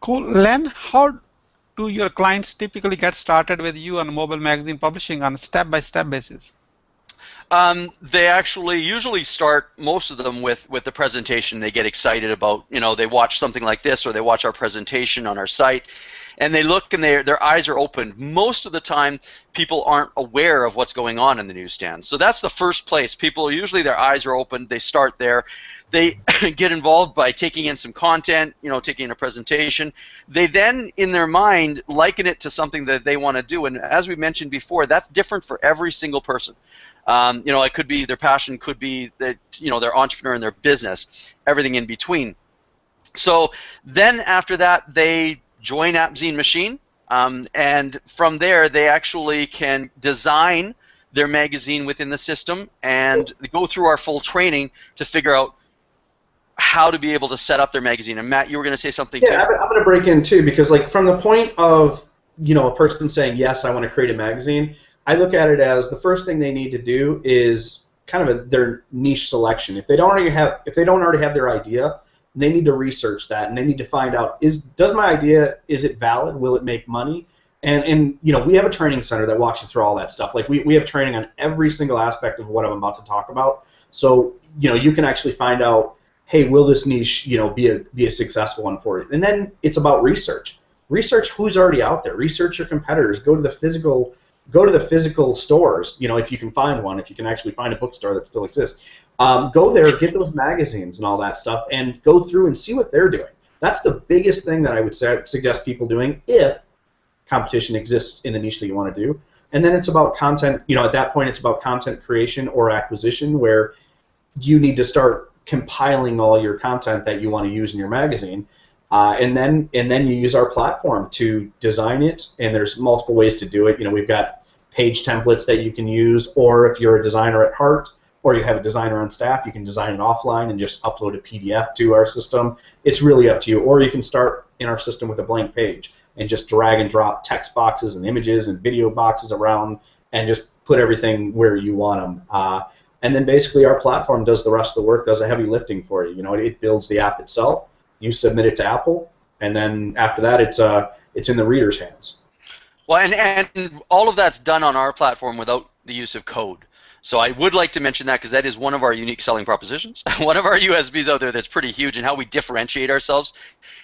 Cool. Len, how do your clients typically get started with you on mobile magazine publishing on a step-by-step basis? They actually usually start, most of them, with the presentation. They get excited about, they watch something like this, or they watch our presentation on our site, and they look and their eyes are open. Most of the time, people aren't aware of what's going on in the newsstand. So that's the first place. People, usually their eyes are open. They start there. They get involved by taking in some content, taking in a presentation. They then, in their mind, liken it to something that they want to do. And as we mentioned before, that's different for every single person. It could be their passion, could be that they're entrepreneur in their business, everything in between. So then after that, they join Appzine Machine, and from there they actually can design their magazine within the system and go through our full training to figure out how to be able to set up their magazine. And Matt, you were going to say something too. Yeah, I'm going to break in too, because like from the point of a person saying yes, I want to create a magazine, I look at it as the first thing they need to do is kind of their niche selection. If they don't already have their idea, they need to research that, and they need to find out, does my idea, is it valid? Will it make money? And we have a training center that walks you through all that stuff. Like we have training on every single aspect of what I'm about to talk about. So you can actually find out, hey, will this niche be a successful one for you? And then it's about research. Research who's already out there. Research your competitors. Go to the physical stores, if you can find one, if you can actually find a bookstore that still exists. Go there, get those magazines and all that stuff, and go through and see what they're doing. That's the biggest thing that I would suggest people doing if competition exists in the niche that you want to do. And then it's about content, at that point it's about content creation or acquisition, where you need to start compiling all your content that you want to use in your magazine. And then you use our platform to design it, and there's multiple ways to do it. We've got page templates that you can use, or if you're a designer at heart, or you have a designer on staff, you can design it offline and just upload a PDF to our system. It's really up to you. Or you can start in our system with a blank page and just drag and drop text boxes and images and video boxes around and just put everything where you want them. And then basically our platform does the rest of the work, does the heavy lifting for you. It builds the app itself. You submit it to Apple, and then after that, it's in the reader's hands. Well, and all of that's done on our platform without the use of code. So I would like to mention that, because that is one of our unique selling propositions. One of our USBs out there that's pretty huge, and how we differentiate ourselves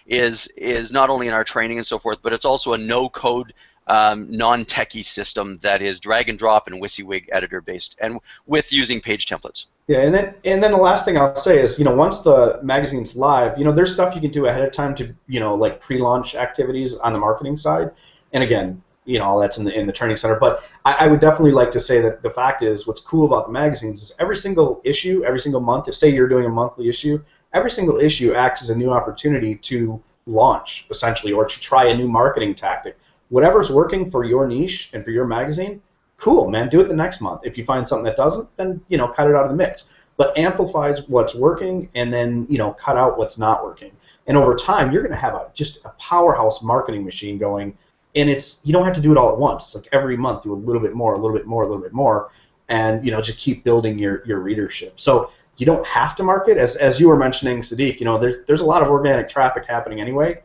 is not only in our training and so forth, but it's also a no-code, non-techie system that is drag and drop and WYSIWYG editor based, and with using page templates. Yeah, and then the last thing I'll say is, once the magazine's live, there's stuff you can do ahead of time to, like pre-launch activities on the marketing side. And again, all that's in the training center. But I would definitely like to say that the fact is, what's cool about the magazines is every single issue, every single month, if say you're doing a monthly issue, every single issue acts as a new opportunity to launch, essentially, or to try a new marketing tactic. Whatever's working for your niche and for your magazine, cool, man, do it the next month. If you find something that doesn't, then cut it out of the mix. But amplify what's working, and then cut out what's not working. And over time, you're going to have just a powerhouse marketing machine going. And you don't have to do it all at once. It's like every month do a little bit more, a little bit more, a little bit more, and just keep building your readership. So you don't have to market, as you were mentioning, Siddique. There's a lot of organic traffic happening anyway.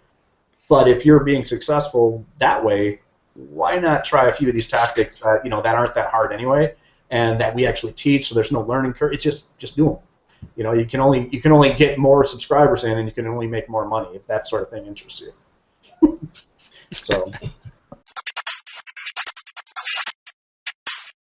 But if you're being successful that way, why not try a few of these tactics that that aren't that hard anyway, and that we actually teach, so there's no learning curve. It's just do them. You can only get more subscribers in, and you can only make more money if that sort of thing interests you. So.